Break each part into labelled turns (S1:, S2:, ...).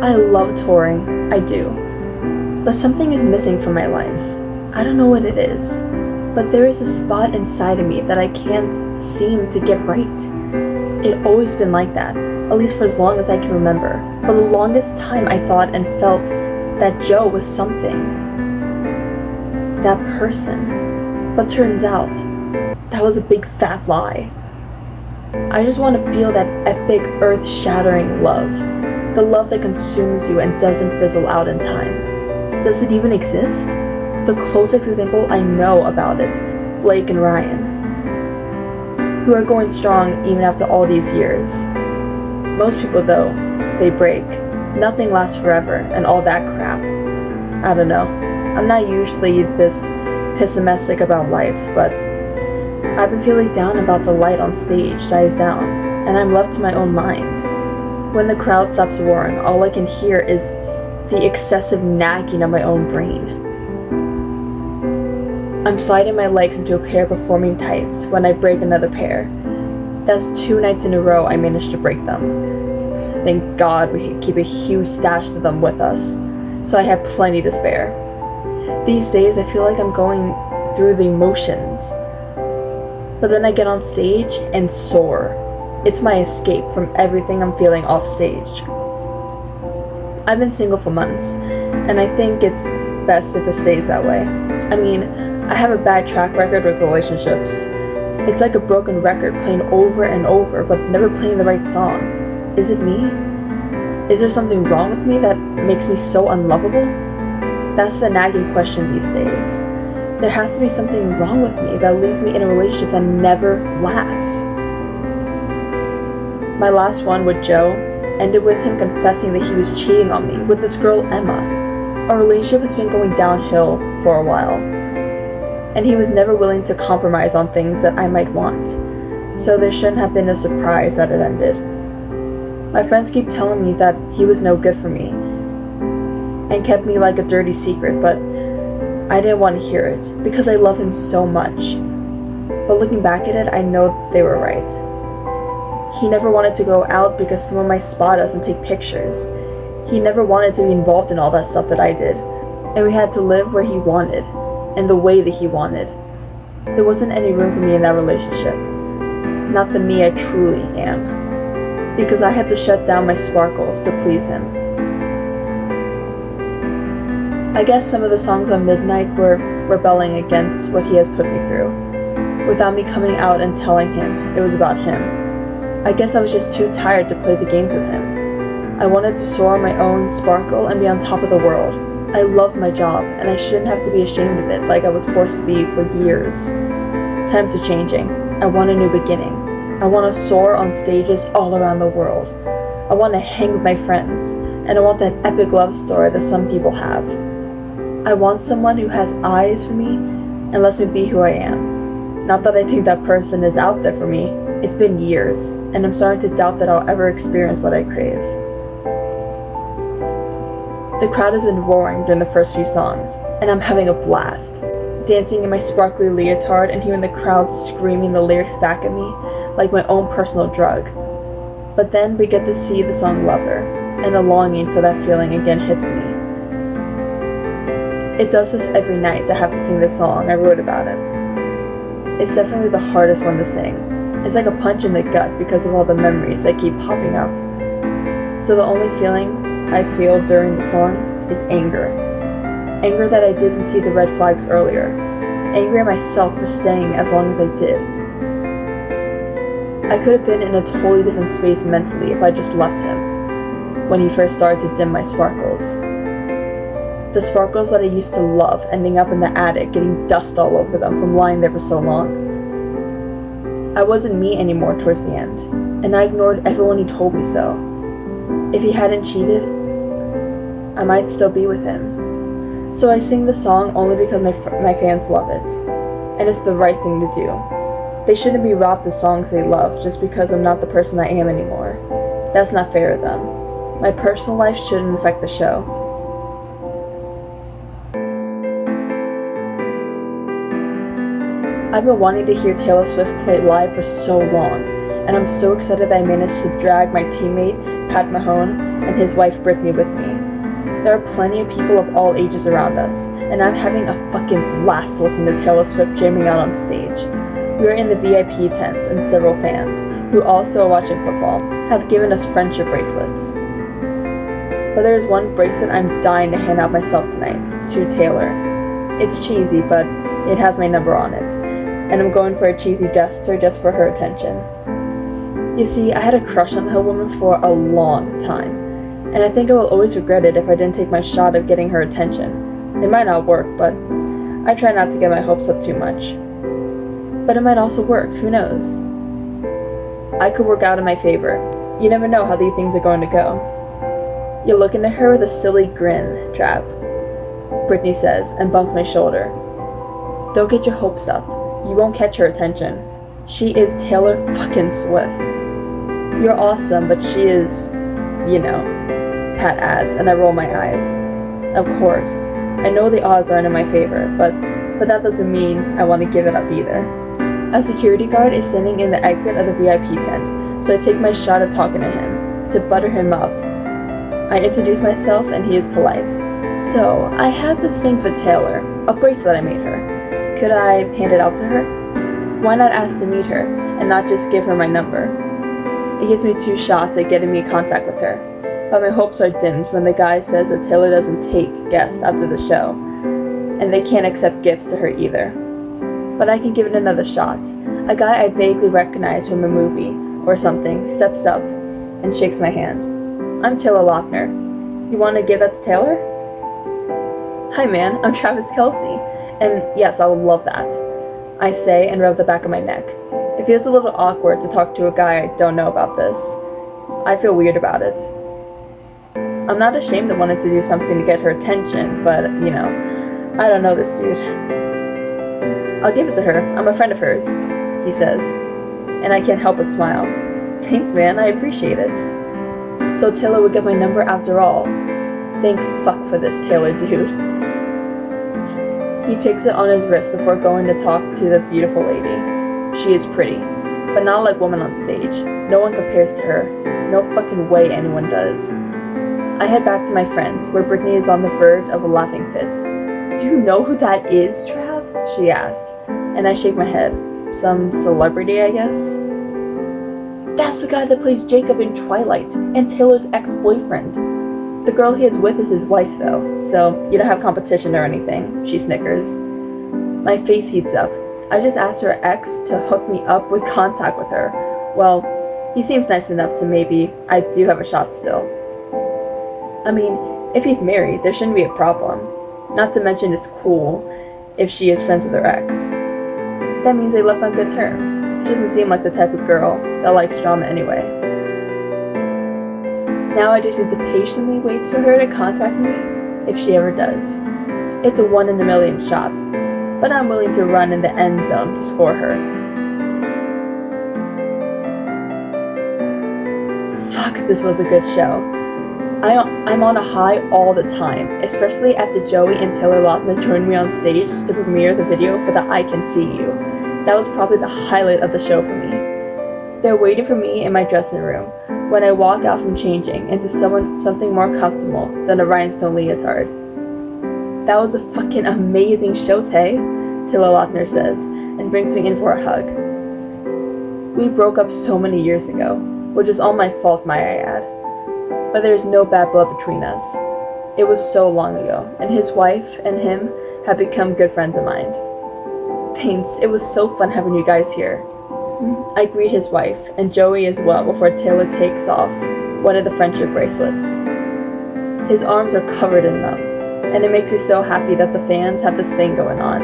S1: I love touring, I do. But something is missing from my life. I don't know what it is, but there is a spot inside of me that I can't seem to get right. It's always been like that, at least for as long as I can remember. For the longest time I thought and felt that Joe was something. That person. But turns out, that was a big fat lie. I just want to feel that epic, earth-shattering love. The love that consumes you and doesn't fizzle out in time. Does it even exist? The closest example I know about it, Blake and Ryan, who are going strong even after all these years. Most people, though, they break. Nothing lasts forever, and all that crap. I don't know. I'm not usually this pessimistic about life, but I've been feeling down about the light on stage dies down, and I'm left to my own mind. When the crowd stops roaring, all I can hear is the excessive nagging of my own brain. I'm sliding my legs into a pair of performing tights when I break another pair. That's 2 nights in a row I managed to break them. Thank God we keep a huge stash of them with us, so I have plenty to spare. These days I feel like I'm going through the motions, but then I get on stage and soar. It's my escape from everything I'm feeling off stage. I've been single for months, and I think it's best if it stays that way. I mean, I have a bad track record with relationships. It's like a broken record playing over and over, but never playing the right song. Is it me? Is there something wrong with me that makes me so unlovable? That's the nagging question these days. There has to be something wrong with me that leaves me in a relationship that never lasts. My last one with Joe ended with him confessing that he was cheating on me with this girl Emma. Our relationship has been going downhill for a while, and he was never willing to compromise on things that I might want, so there shouldn't have been a surprise that it ended. My friends keep telling me that he was no good for me, and kept me like a dirty secret, but I didn't want to hear it, because I love him so much. But looking back at it, I know they were right. He never wanted to go out because someone might spot us and take pictures. He never wanted to be involved in all that stuff that I did, and we had to live where he wanted, and the way that he wanted. There wasn't any room for me in that relationship. Not the me I truly am. Because I had to shut down my sparkles to please him. I guess some of the songs on Midnight were rebelling against what he has put me through, without me coming out and telling him it was about him. I guess I was just too tired to play the games with him. I wanted to soar on my own sparkle and be on top of the world. I love my job, and I shouldn't have to be ashamed of it like I was forced to be for years. Times are changing. I want a new beginning. I want to soar on stages all around the world. I want to hang with my friends, and I want that epic love story that some people have. I want someone who has eyes for me and lets me be who I am. Not that I think that person is out there for me. It's been years, and I'm starting to doubt that I'll ever experience what I crave. The crowd has been roaring during the first few songs, and I'm having a blast. Dancing in my sparkly leotard and hearing the crowd screaming the lyrics back at me like my own personal drug. But then we get to see the song Lover, and a longing for that feeling again hits me. It does this every night to have to sing this song. I wrote about it. It's definitely the hardest one to sing. It's like a punch in the gut because of all the memories that keep popping up. So the only feeling I feel during the song is anger. Anger that I didn't see the red flags earlier. Angry at myself for staying as long as I did. I could have been in a totally different space mentally if I just left him when he first started to dim my sparkles. The sparkles that I used to love ending up in the attic getting dust all over them from lying there for so long. I wasn't me anymore towards the end, and I ignored everyone who told me so. If he hadn't cheated, I might still be with him. So I sing the song only because my fans love it, and it's the right thing to do. They shouldn't be robbed of songs they love just because I'm not the person I am anymore. That's not fair to them. My personal life shouldn't affect the show. I've been wanting to hear Taylor Swift play live for so long, and I'm so excited that I managed to drag my teammate Pat Mahone and his wife Brittany with me. There are plenty of people of all ages around us, and I'm having a fucking blast listening to Taylor Swift jamming out on stage. We are in the VIP tents, and several fans, who also are watching football, have given us friendship bracelets. But there is one bracelet I'm dying to hand out myself tonight, to Taylor. It's cheesy, but it has my number on it, and I'm going for a cheesy gesture just for her attention. You see, I had a crush on the woman for a long time, and I think I will always regret it if I didn't take my shot of getting her attention. It might not work, but I try not to get my hopes up too much. But it might also work, who knows? I could work out in my favor. You never know how these things are going to go. You're looking at her with a silly grin, Trav, Brittany says, and bumps my shoulder. Don't get your hopes up. You won't catch her attention. She is Taylor fucking Swift. You're awesome, but she is, you know, Pat adds, and I roll my eyes. Of course. I know the odds aren't in my favor, but that doesn't mean I want to give it up either. A security guard is standing in the exit of the VIP tent, so I take my shot of talking to him, to butter him up. I introduce myself, and he is polite. So, I have this thing for Taylor, a bracelet I made her. Could I hand it out to her? Why not ask to meet her, and not just give her my number? It gives me 2 shots at getting me in contact with her, but my hopes are dimmed when the guy says that Taylor doesn't take guests after the show, and they can't accept gifts to her either. But I can give it another shot. A guy I vaguely recognize from a movie or something steps up and shakes my hand. I'm Taylor Lautner. You want to give that to Taylor? Hi man, I'm Travis Kelce, and yes, I would love that, I say and rub the back of my neck. It feels a little awkward to talk to a guy I don't know about this. I feel weird about it. I'm not ashamed of wanting to do something to get her attention, but, you know, I don't know this dude. I'll give it to her. I'm a friend of hers, he says, and I can't help but smile. Thanks, man. I appreciate it. So Taylor would get my number after all. Thank fuck for this Taylor dude. He takes it on his wrist before going to talk to the beautiful lady. She is pretty, but not like woman on stage. No one compares to her. No fucking way anyone does. I head back to my friends, where Brittany is on the verge of a laughing fit. Do you know who that is, Trav? She asked, and I shake my head. Some celebrity, I guess? That's the guy that plays Jacob in Twilight, and Taylor's ex-boyfriend. The girl he is with is his wife, though, so you don't have competition or anything, she snickers. My face heats up. I just asked her ex to hook me up with contact with her. Well, he seems nice enough to maybe I do have a shot still. I mean, if he's married, there shouldn't be a problem. Not to mention it's cool if she is friends with her ex. That means they left on good terms. She doesn't seem like the type of girl that likes drama anyway. Now I just need to patiently wait for her to contact me, if she ever does. It's a 1 in a million shot, but I'm willing to run in the end zone to score her. Fuck, this was a good show. I'm on a high all the time, especially after Joey and Taylor Lautner joined me on stage to premiere the video for the I Can See You. That was probably the highlight of the show for me. They're waiting for me in my dressing room when I walk out from changing into something more comfortable than a rhinestone leotard. That was a fucking amazing show, Tay, Taylor Lautner says, and brings me in for a hug. We broke up so many years ago, which is all my fault, might I add. But there is no bad blood between us. It was so long ago, and his wife and him have become good friends of mine. Thanks, it was so fun having you guys here. I greet his wife, and Joey as well, before Taylor takes off one of the friendship bracelets. His arms are covered in them, and it makes me so happy that the fans have this thing going on.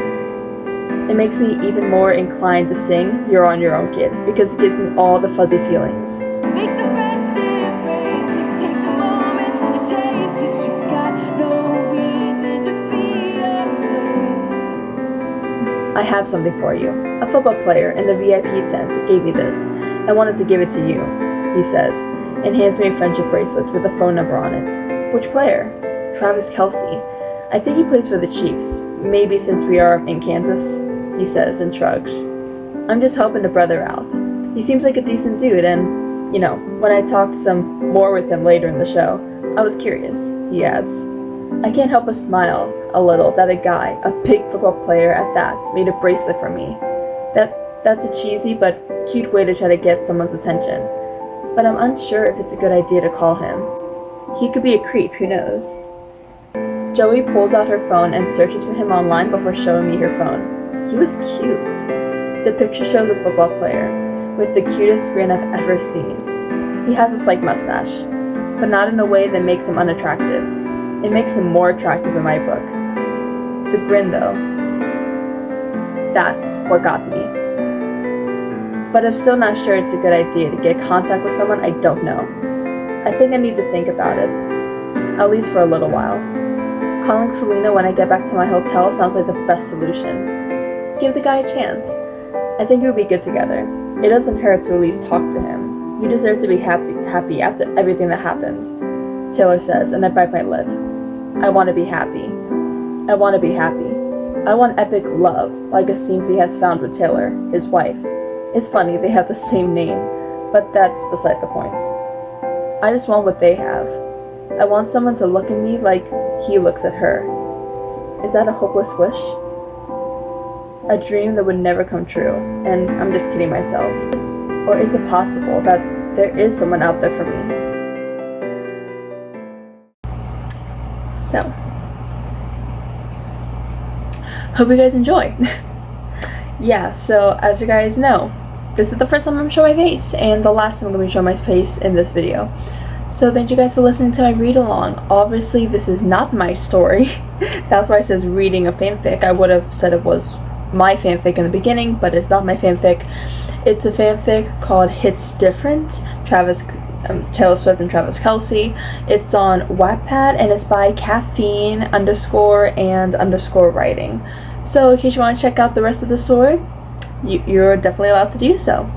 S1: It makes me even more inclined to sing You're on Your Own, Kid, because it gives me all the fuzzy feelings.
S2: Make the friendship bracelets, take the moment and taste it. You got no reason to be afraid.
S1: I have something for you. A football player in the VIP tent gave me this. I wanted to give it to you, he says, and hands me a friendship bracelet with a phone number on it. Which player? Travis Kelce. I think he plays for the Chiefs, maybe since we are in Kansas, he says and shrugs. I'm just helping a brother out. He seems like a decent dude, and You know, when I talked some more with him later in the show, I was curious, he adds. I can't help but smile a little that a guy, a big football player at that, made a bracelet for me. That's a cheesy but cute way to try to get someone's attention. But I'm unsure if it's a good idea to call him. He could be a creep, who knows? Joey pulls out her phone and searches for him online before showing me her phone. He was cute. The picture shows a football player, with the cutest grin I've ever seen. He has a slight mustache, but not in a way that makes him unattractive. It makes him more attractive in my book. The grin, though, that's what got me. But I'm still not sure it's a good idea to get contact with someone I don't know. I think I need to think about it, at least for a little while. Calling Selena when I get back to my hotel sounds like the best solution. Give the guy a chance. I think we would be good together. It doesn't hurt to at least talk to him. You deserve to be happy after everything that happened, Taylor says, and I bite my lip. I want to be happy. I want to be happy. I want epic love, like it seems he has found with Taylor, his wife. It's funny, they have the same name, but that's beside the point. I just want what they have. I want someone to look at me like he looks at her. Is that a hopeless wish? A dream that would never come true, and I'm just kidding myself. Or is it possible that there is someone out there for me? So, hope you guys enjoy. Yeah, so as you guys know, this is the first time I'm showing my face, and the last time I'm going to be showing my face in this video. So thank you guys for listening to my read along. Obviously, this is not my story. That's why it says reading a fanfic. I would have said it was my fanfic in the beginning, but it's not my fanfic. It's a fanfic called Hits Different, Taylor Swift and Travis Kelce. It's on Wattpad, and it's by caffeine_and_writing. So in case you want to check out the rest of the story, you're definitely allowed to do so.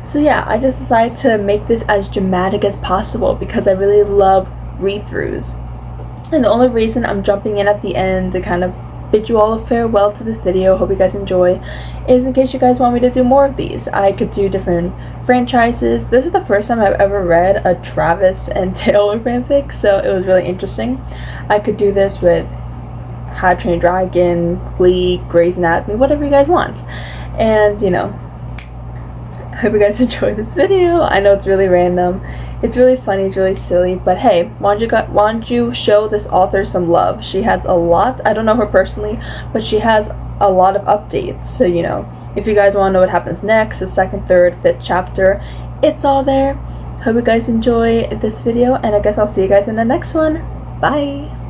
S1: So yeah, I just decided to make this as dramatic as possible because I really love read-throughs. And the only reason I'm jumping in at the end to kind of bid you all a farewell to this video, hope you guys enjoy, is in case you guys want me to do more of these. I could do different franchises. This is the first time I've ever read a Travis and Taylor fanfic, so it was really interesting. I could do this with How to Train Your Dragon, Glee, Grey's Anatomy, whatever you guys want. And, you know, I hope you guys enjoy this video. I know it's really random. It's really funny, it's really silly, but hey, why don't you show this author some love? She has a lot. I don't know her personally, but she has a lot of updates. So, you know, if you guys want to know what happens next, the second, third, fifth chapter, it's all there. Hope you guys enjoy this video, and I guess I'll see you guys in the next one. Bye!